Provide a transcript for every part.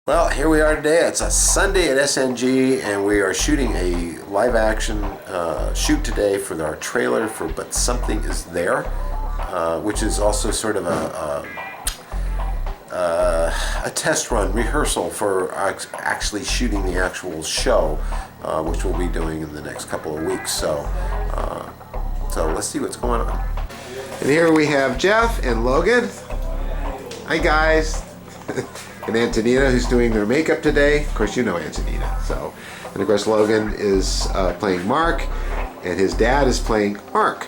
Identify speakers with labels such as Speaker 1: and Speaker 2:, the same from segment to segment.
Speaker 1: Well, here we are today. It's a Sunday at SNG, and we are shooting a live action shoot today for our trailer for But Something Is There, which is also sort of a test run rehearsal for actually shooting the actual show, which we'll be doing in the next couple of weeks. So let's see what's going on. And here we have Jeff and Logan. Hi guys. And Antonina, who's doing their makeup today. Of course, you know Antonina. So, and of course, Logan is playing Mark, and his dad is playing Mark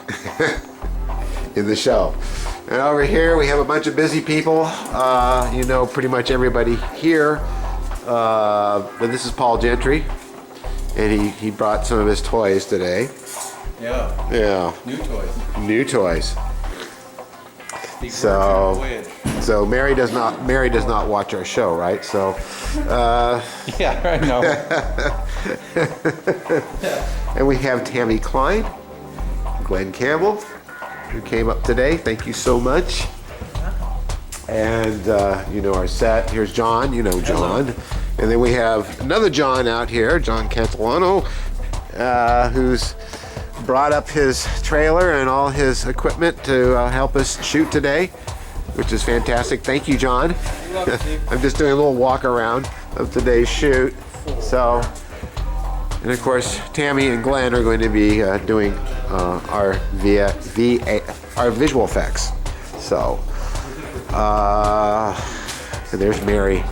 Speaker 1: in the show. And over here, we have a bunch of busy people. You know, pretty much everybody here. But this is Paul Gentry, and he brought some of his toys today.
Speaker 2: Yeah.
Speaker 1: Yeah.
Speaker 2: New toys.
Speaker 1: New toys. So Mary does not watch our show, right? So
Speaker 2: yeah, I know.
Speaker 1: And we have Tammy Klein, Glenn Campbell, who came up today. Thank you so much. And you know our set. Here's John. You know John. Hello. And then we have another John out here, John Cantilano, who's brought up his trailer and all his equipment to help us shoot today, which is fantastic. Thank you, John. I'm just doing a little walk around of today's shoot. So, and of course, Tammy and Glenn are going to be doing our visual effects. So, and there's Mary.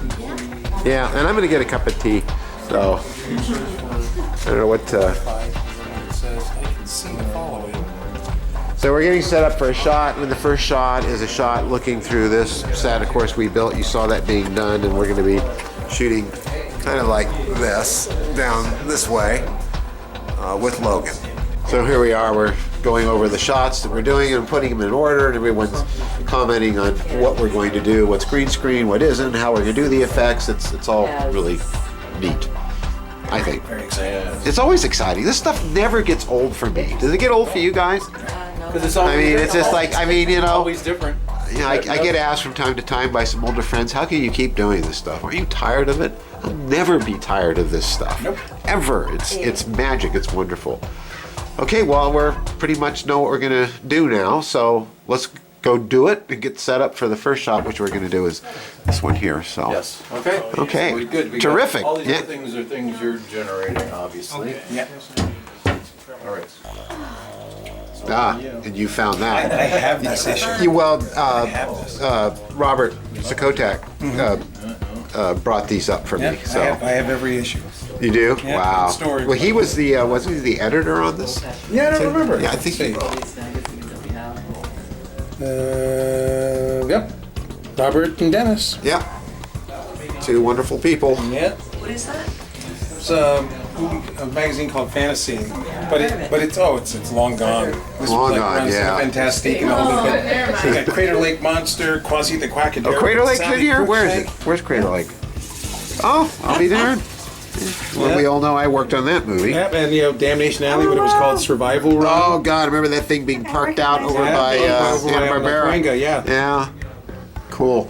Speaker 1: Yeah, and I'm going to get a cup of tea. So, I don't know what. So we're getting set up for a shot, and the first shot is a shot looking through this set. Of course, we built. You saw that being done, and we're going to be shooting kind of like this down this way with Logan. So here we are. We're going over the shots that we're doing and putting them in order, and everyone's commenting on what we're going to do, what's green screen, what isn't, how we're going to do the effects. It's all really neat, I think.
Speaker 2: Very exciting.
Speaker 1: It's always exciting. This stuff never gets old for me. Does it get old for you guys?
Speaker 2: Because it's always,
Speaker 1: it's just like, you know,
Speaker 2: always different.
Speaker 1: You know, I get asked from time to time by some older friends, how can you keep doing this stuff? Aren't you tired of it? I'll never be tired of this stuff.
Speaker 2: Nope.
Speaker 1: Ever. It's magic. It's wonderful. Okay, well, we're pretty much know what we're going to do now, so let's go do it and get set up for the first shot, which we're going to do is this one here. So.
Speaker 2: Yes. Okay.
Speaker 1: Okay.
Speaker 2: So good.
Speaker 1: Terrific.
Speaker 2: All these other things are things you're generating, obviously. Okay. Yeah. All right.
Speaker 1: And you found that.
Speaker 3: I have this issue.
Speaker 1: Robert Sokotak brought these up for me. So
Speaker 3: I have every issue.
Speaker 1: You do?
Speaker 3: Yeah,
Speaker 1: wow.
Speaker 3: story.
Speaker 1: Well, he was the wasn't he the editor on this?
Speaker 3: Yeah, I don't remember.
Speaker 1: Yeah, I think he.
Speaker 3: Yep. Robert and Dennis.
Speaker 1: Yep. Two wonderful people.
Speaker 3: Yeah.
Speaker 4: What is that?
Speaker 3: It's a magazine called Fantasy, but it's long gone. This
Speaker 1: Long
Speaker 3: was
Speaker 1: gone,
Speaker 3: runs
Speaker 1: yeah.
Speaker 3: Fantastic and all that. We got Crater Lake Monster, Quasi the Quackador.
Speaker 1: Oh, Crater Lake's in
Speaker 3: Sally
Speaker 1: here? Where is it?
Speaker 3: Crookshank.
Speaker 1: Where's Crater Lake? Oh, I'll be there. Well, we all know I worked on that movie.
Speaker 3: Yep, and Damnation Alley, what it was called, Survival Run.
Speaker 1: Oh God, remember that thing being parked out over by Hanna-Barbera?
Speaker 3: Yeah.
Speaker 1: Yeah. Cool.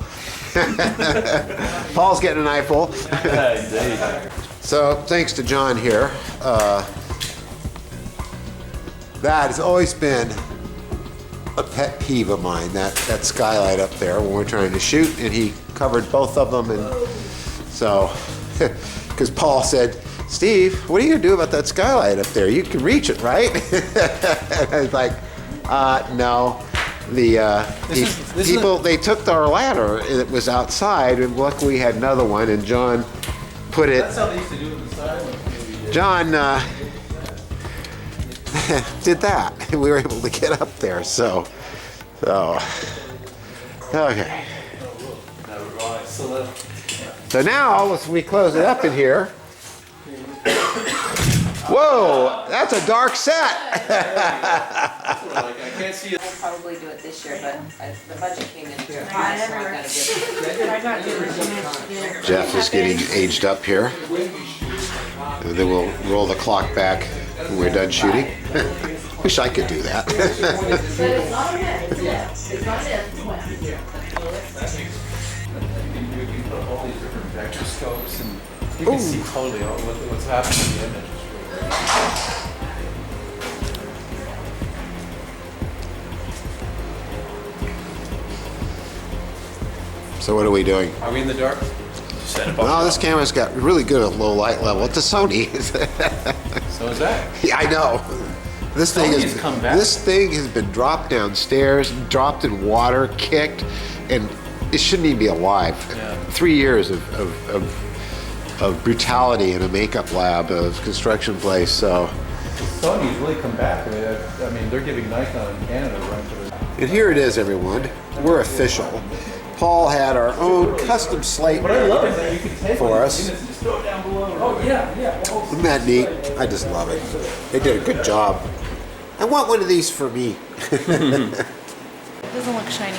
Speaker 1: Paul's getting an eyeful. So thanks to John here. That has always been a pet peeve of mine, that skylight up there when we're trying to shoot, and he covered both of them. And so, because Paul said, Steve, what are you going to do about that skylight up there? You can reach it, right? And I was like, no. They took our ladder, it was outside, and luckily we had another one, and John put it.
Speaker 2: That's how they used to do it on the side.
Speaker 1: John did that, and we were able to get up there. So okay. So now, as we close it up in here. Whoa, that's a dark set.
Speaker 2: I can't see it.
Speaker 4: We'll probably do it this year, but the budget came in.
Speaker 1: Jeff is getting aged up here. And then we'll roll the clock back when we're done shooting. Wish I could do that.
Speaker 2: spectroscopes, and you can see totally what's happening in the image.
Speaker 1: So what are we doing?
Speaker 2: Are we in the dark?
Speaker 1: Well, this camera's got really good at low light level. It's a Sony.
Speaker 2: So is that?
Speaker 1: Yeah, I know. This thing
Speaker 2: Sony's come back.
Speaker 1: This thing has been dropped downstairs, dropped in water, kicked, and it shouldn't even be alive.
Speaker 2: Yeah.
Speaker 1: 3 years of brutality in a makeup lab, of construction place. So,
Speaker 2: Sony's really come back. I mean, they're giving Nikon in Canada a run for their.
Speaker 1: and here it is, everyone. We're official. Paul had our own custom slate
Speaker 2: But I love it that you can take
Speaker 1: for
Speaker 2: one of
Speaker 1: us.
Speaker 2: these units and just throw it down below. Oh yeah.
Speaker 1: Isn't that neat? I just love it. They did a good job. I want one of these for me.
Speaker 5: It doesn't look shiny.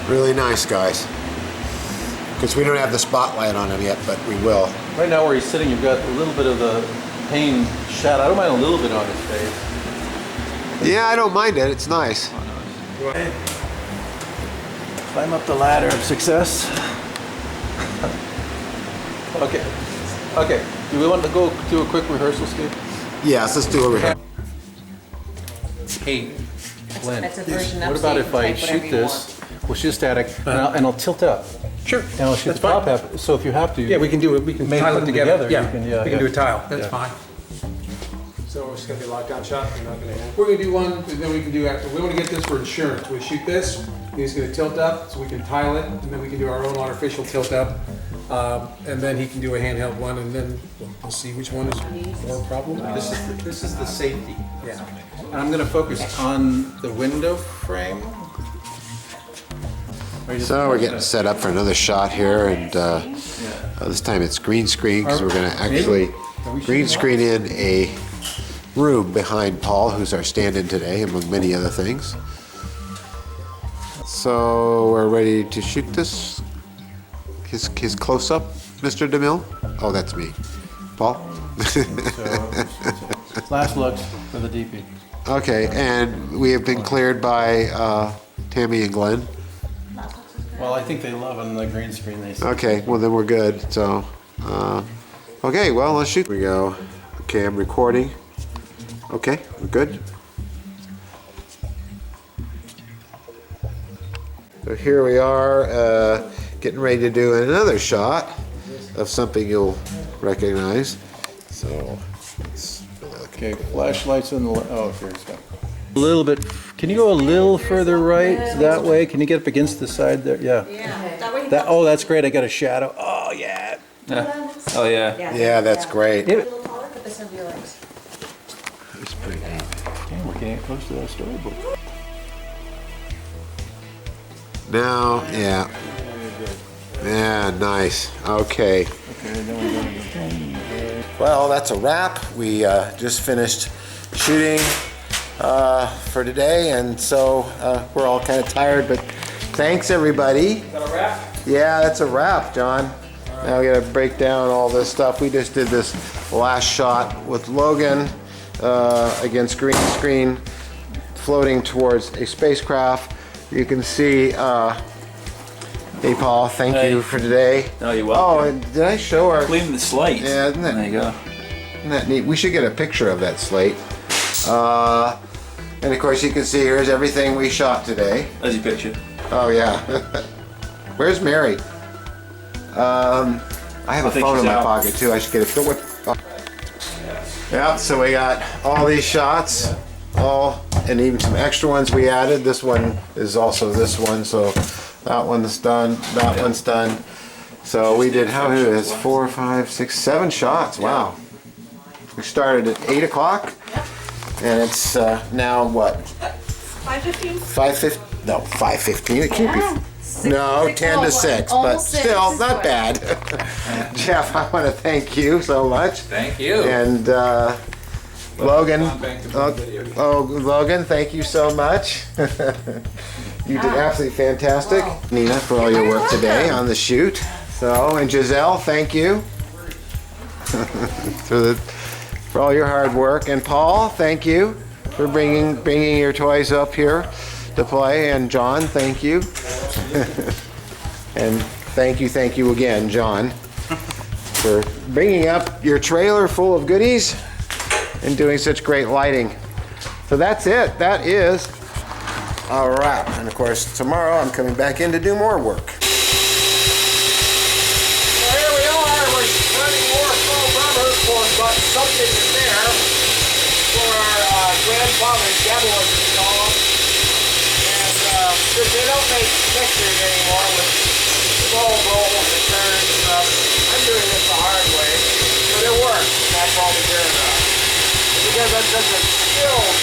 Speaker 1: Really nice, guys. Because we don't have the spotlight on him yet, but we will.
Speaker 2: Right now where he's sitting, you've got a little bit of the pain shot. I don't mind a little bit on his face.
Speaker 1: Yeah, I don't mind it. It's nice.
Speaker 2: Climb up the ladder of success. Okay. Do we want to go do a quick rehearsal, Steve?
Speaker 1: Yes, let's do it.
Speaker 2: Hey, Glenn.
Speaker 4: That's a version up,
Speaker 2: What
Speaker 4: so
Speaker 2: about
Speaker 4: you
Speaker 2: if
Speaker 4: can
Speaker 2: I
Speaker 4: type whatever
Speaker 2: shoot
Speaker 4: you
Speaker 2: this? We'll shoot static, and I'll tilt up.
Speaker 3: Sure.
Speaker 2: And I'll shoot
Speaker 3: That's
Speaker 2: the top
Speaker 3: fine.
Speaker 2: half. So if you have to,
Speaker 3: Yeah, we can do it. We can
Speaker 2: Maybe
Speaker 3: tile
Speaker 2: put
Speaker 3: them
Speaker 2: them
Speaker 3: together.
Speaker 2: together,
Speaker 3: Yeah,
Speaker 2: you can-
Speaker 3: we can do a tile. That's
Speaker 2: Yeah.
Speaker 3: fine. So it's gonna be a lockdown shot. We're not gonna. We're gonna do one, and then we can do after. We want to get this for insurance. We shoot this. He's gonna tilt up, so we can tile it, and then we can do our own artificial tilt up, and then he can do a handheld one, and then we'll see which one is more problem.
Speaker 2: This is the safety.
Speaker 3: Yeah.
Speaker 2: And I'm going to focus on the window frame.
Speaker 1: So we're getting set up for another shot here, and this time it's green screen because we're going to actually green screen in a room behind Paul, who's our stand-in today, among many other things. So we're ready to shoot this. His close-up, Mr. DeMille. Oh, that's me, Paul.
Speaker 2: Last looks for the DP.
Speaker 1: Okay, and we have been cleared by Tammy and Glenn.
Speaker 2: Well, I think they love on the green screen. They say.
Speaker 1: Okay, well then we're good. So, okay, well let's shoot. Here we go. Okay, I'm recording. Okay, we're good. So here we are, getting ready to do another shot of something you'll recognize. So, let's
Speaker 2: Okay, flashlights in the. Oh, here it's got. A little bit. Can you go a little further right that way? Can you get up against the side there? Yeah.
Speaker 4: That way.
Speaker 2: Oh, that's great. I got a shadow. Oh yeah.
Speaker 6: Oh yeah.
Speaker 1: Yeah, that's great.
Speaker 4: A little taller, but this one be legs.
Speaker 1: It's pretty neat.
Speaker 2: Damn, we're getting close to that storybook.
Speaker 1: Now, yeah. Yeah, nice. Okay.
Speaker 2: Okay, then we're going to
Speaker 1: Well, that's a wrap. We just finished shooting for today, and so we're all kind of tired, but thanks everybody. Is that a wrap? Yeah, that's a wrap, John. Now we gotta break down all this stuff. We just did this last shot with Logan against green screen, floating towards a spacecraft. You can see, hey Paul, thank you for today.
Speaker 6: Oh, you're welcome.
Speaker 1: Oh, and did I show our...
Speaker 6: Clean the slate.
Speaker 1: Yeah, isn't that...
Speaker 6: There you go.
Speaker 1: Isn't that neat? We should get a picture of that slate. And of course you can see here's everything we shot today.
Speaker 6: There's your picture.
Speaker 1: Oh yeah. Where's Mary? I have a
Speaker 6: think
Speaker 1: phone in
Speaker 6: she's
Speaker 1: my
Speaker 6: out.
Speaker 1: pocket too. I should get a Yeah, so we got all these shots, and even some extra ones we added. This one is also this one, so that one's done, that one's done. So we did, how many is 4, 5, 6, 7 shots. Wow. We started at 8 o'clock, and it's now what?
Speaker 5: 5:15?
Speaker 1: 5:15? No, 5:15. It can't be. No, 10 to 6, but
Speaker 5: Almost six.
Speaker 1: still not bad. Jeff, I want to thank you so much.
Speaker 2: Thank you.
Speaker 1: And Logan, Logan, thank you so much. You did absolutely fantastic. Nina, for all your work today on the shoot. So, and Giselle, thank you for for all your hard work. And Paul, thank you for bringing your toys up here to play. And John, thank you. And thank you again, John, for bringing up your trailer full of goodies and doing such great lighting. So that's it. That is a wrap. And of course, tomorrow I'm coming back in to do more work.
Speaker 6: Well, here we are. We're running more foam rubber but something is there for our grandfather's devil, as we call them. And since they don't make mixtures anymore with small rolls and turns and stuff, I'm doing this the hard way. But it works. That's all we care about. Because I'm such a skilled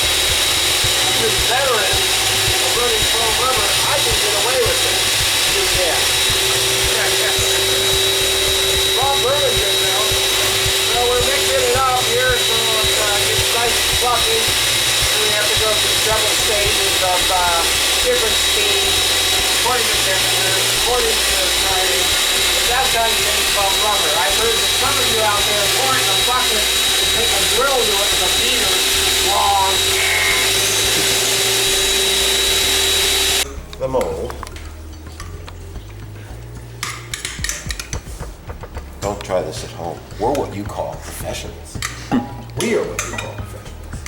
Speaker 6: veteran of running foam rubber, I can get away with it. You can. Bob Burlington now. So we're mixing it up here so it gets nice and fluffy. And we have to go through several stages of different speeds, according to temperature, according to timing. But that's how you make foam rubber. I've heard that some of you out there pouring a bucket and take a drill to it with a meter long.
Speaker 1: The mold. Don't try this at home. We're what you call professionals. We are what you call professionals.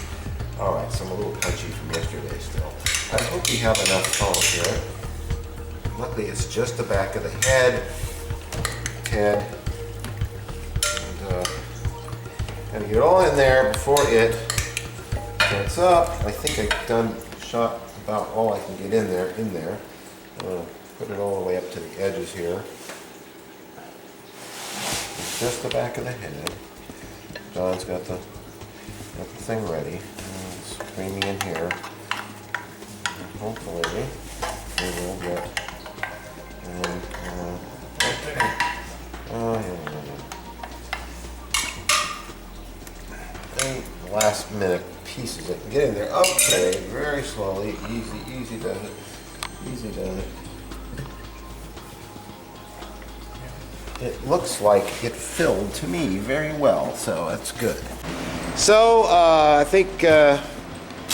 Speaker 1: All right, so I'm a little punchy from yesterday still. I hope you have enough foam here. Luckily, it's just the back of the head. And gotta get it all in there before it gets up. I think I've shot about all I can get in there. Put it all the way up to the edges here. It's just the back of the head. John's got the thing ready. It's creaming in here. And hopefully we will get. Last minute pieces that can get in there. Okay, very slowly, easy does it. Easy does it. It looks like it filled to me very well, so that's good. So I think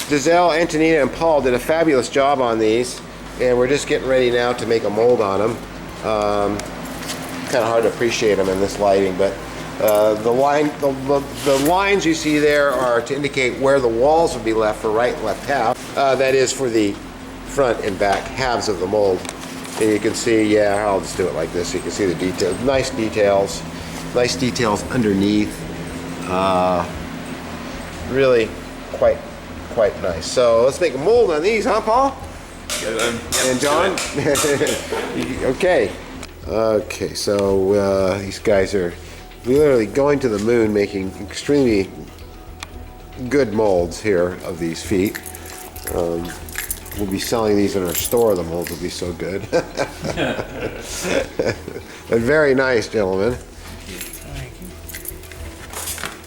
Speaker 1: Giselle, Antonina, and Paul did a fabulous job on these, and we're just getting ready now to make a mold on them. Kind of hard to appreciate them in this lighting, but the lines you see there are to indicate where the walls would be left for right and left half. That is for the front and back halves of the mold. And you can see, yeah, I'll just do it like this. You can see the details, nice details underneath. Really quite nice. So let's make a mold on these, huh, Paul?
Speaker 7: Yep,
Speaker 1: and John? Okay. Okay, so these guys are literally going to the moon, making extremely good molds here of these feet. We'll be selling these in our store. The molds will be so good. But very nice, gentlemen.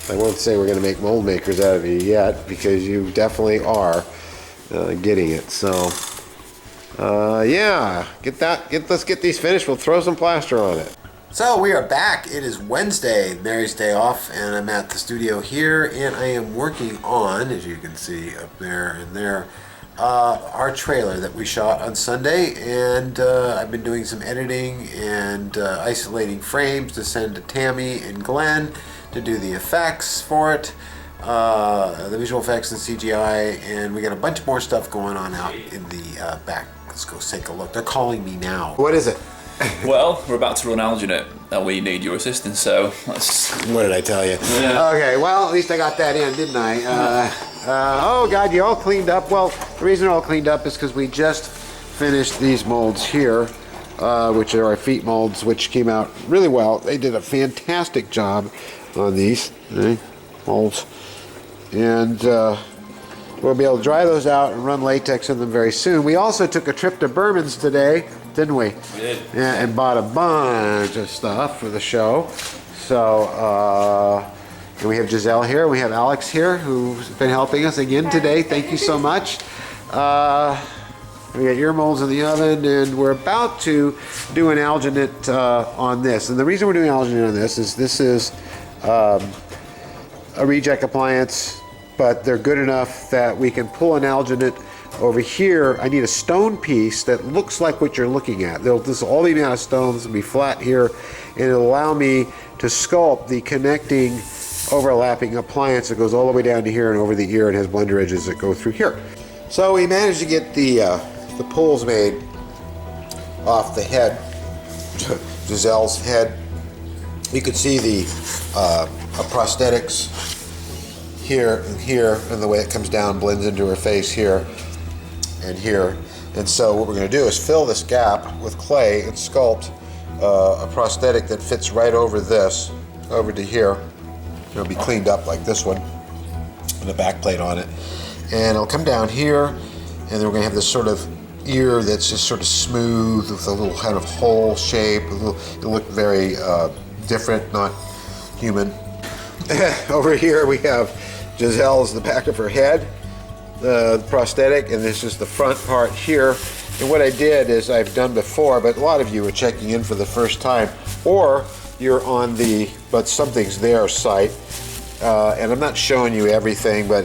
Speaker 1: I won't say we're going to make mold makers out of you yet, because you definitely are getting it. So yeah, let's get these finished. We'll throw some plaster on it. So we are back. It is Wednesday, Mary's day off, and I'm at the studio here, and I am working on, as you can see up there and there, our trailer that we shot on Sunday, and I've been doing some editing and isolating frames to send to Tammy and Glenn to do the effects for it, the visual effects and CGI, and we got a bunch more stuff going on out in the back. Let's go take a look. They're calling me now. What is it?
Speaker 7: Well, we're about to run alginate and we need your assistance, so let's...
Speaker 1: What did I tell you?
Speaker 7: Yeah.
Speaker 1: Okay, well, at least I got that in, didn't I? Oh, God, you all cleaned up. Well, the reason they're all cleaned up is because we just finished these molds here, which are our feet molds, which came out really well. They did a fantastic job on these molds. And we'll be able to dry those out and run latex in them very soon. We also took a trip to Berman's today, didn't we?
Speaker 7: We did.
Speaker 1: Yeah, and bought a bunch of stuff for the show. So, and we have Giselle here, we have Alex here, who's been helping us again today. Thank you so much. We got ear molds in the oven, and we're about to do an alginate on this. And the reason we're doing alginate on this is a reject appliance, but they're good enough that we can pull an alginate over here. I need a stone piece that looks like what you're looking at. This will all be made out of stones, it'll be flat here, and it'll allow me to sculpt the connecting overlapping appliance that goes all the way down to here and over the ear and has blender edges that go through here. So we managed to get the pulls made off the head, Giselle's head. You could see the prosthetics here and here, and the way it comes down blends into her face here and here. And so what we're going to do is fill this gap with clay and sculpt a prosthetic that fits right over this, over to here. It'll be cleaned up like this one, and a back plate on it. And it'll come down here, and then we're going to have this sort of ear that's just sort of smooth with a little kind of hole shape. It'll look very different, not human. Over here we have Giselle's the back of her head, the prosthetic, and this is the front part here. And what I did is I've done before, but a lot of you are checking in for the first time, or you're on the But Something's There site, and I'm not showing you everything, but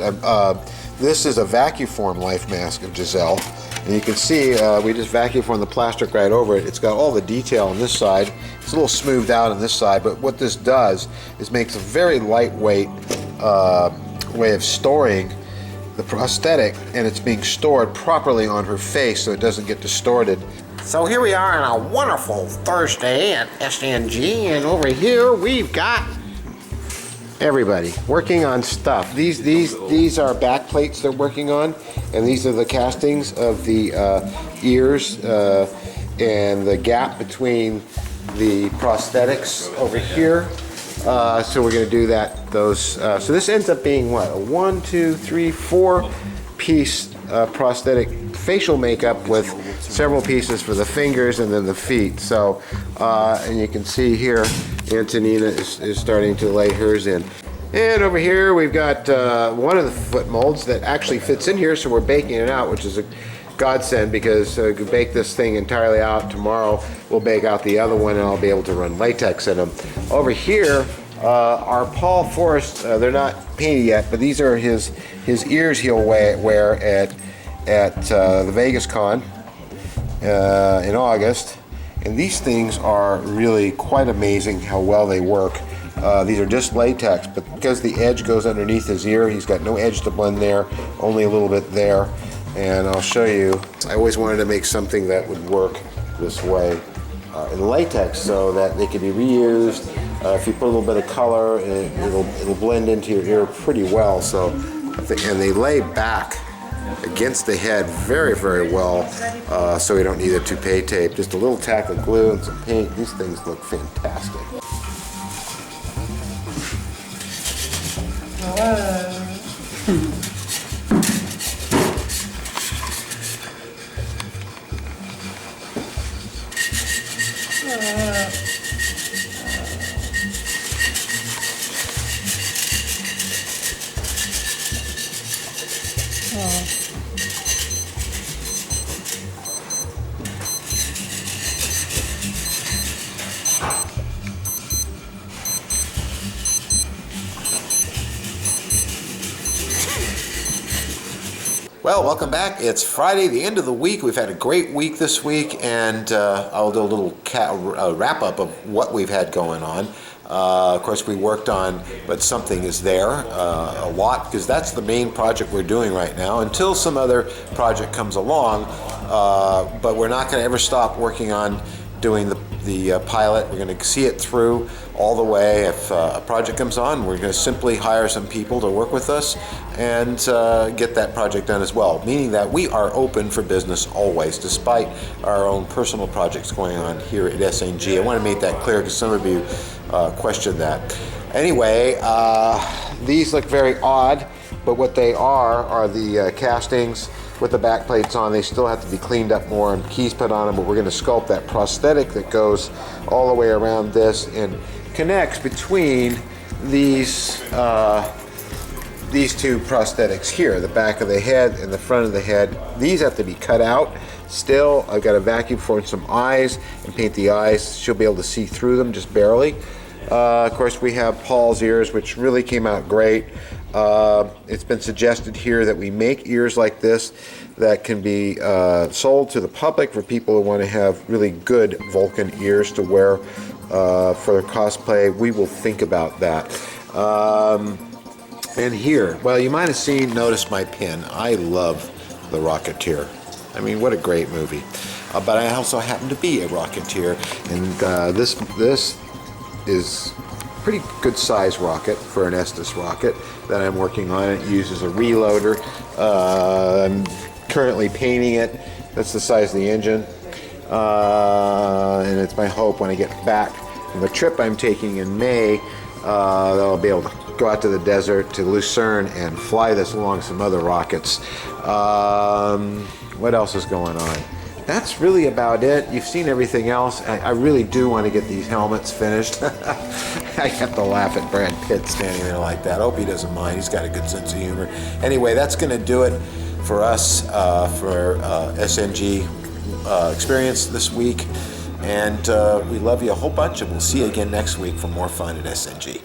Speaker 1: this is a vacuform life mask of Giselle, and you can see we just vacuformed the plastic right over it. It's got all the detail on this side. It's a little smoothed out on this side, but what this does is makes a very lightweight way of storing the prosthetic, and it's being stored properly on her face so it doesn't get distorted.
Speaker 8: So here we are on a wonderful Thursday at SNG, and over here we've got
Speaker 1: Everybody working on stuff. These are back plates they're working on, and these are the castings of the ears and the gap between the prosthetics over here. So we're going to do those. So this ends up being what, a 1, 2, 3, 4 piece prosthetic facial makeup with several pieces for the fingers and then the feet. So and you can see here Antonina is starting to lay hers in. And over here we've got one of the foot molds that actually fits in here, so we're baking it out, which is a godsend, because we can bake this thing entirely out. Tomorrow we'll bake out the other one and I'll be able to run latex in them. Over here are Paul Forrest, they're not painted yet, but these are his ears he'll wear at the Vegas Con in August. And these things are really quite amazing how well they work. These are just latex, but because the edge goes underneath his ear, he's got no edge to blend there, only a little bit there. And I'll show you. I always wanted to make something that would work this way in latex so that they could be reused. If you put a little bit of color, it'll blend into your ear pretty well. So, and they lay back against the head very, very well, so we don't need a toupee tape. Just a little tack of glue and some paint. These things look fantastic. Well, welcome back. It's Friday, the end of the week. We've had a great week this week, and I'll do a little wrap-up of what we've had going on. Of course, we worked on But Something Is There a lot, because that's the main project we're doing right now, until some other project comes along. But we're not going to ever stop working on doing the pilot. We're going to see it through all the way. If a project comes on, we're going to simply hire some people to work with us and get that project done as well, meaning that we are open for business always, despite our own personal projects going on here at SNG. I want to make that clear because some of you questioned that. Anyway, these look very odd, but what they are the castings with the back plates on. They still have to be cleaned up more and keys put on them, but we're going to sculpt that prosthetic that goes all the way around this and connects between these two prosthetics here, the back of the head and the front of the head. These have to be cut out still. I've got to vacuum for some eyes and paint the eyes. She'll be able to see through them just barely. Of course, we have Paul's ears, which really came out great. It's been suggested here that we make ears like this that can be sold to the public for people who want to have really good Vulcan ears to wear for their cosplay. We will think about that. And here, well, you might have noticed my pin. I love The Rocketeer. I mean, what a great movie. But I also happen to be a Rocketeer, and this is a pretty good size rocket for an Estes rocket that I'm working on. It uses a reloader. I'm currently painting it. That's the size of the engine. And it's my hope when I get back from the trip I'm taking in May that I'll be able to go out to the desert to Lucerne and fly this along some other rockets. What else is going on? That's really about it. You've seen everything else. I really do want to get these helmets finished. I have to laugh at Brad Pitt standing there like that. I hope he doesn't mind. He's got a good sense of humor. Anyway, that's going to do it for us for SNG experience this week. And we love you a whole bunch, and we'll see you again next week for more fun at SNG.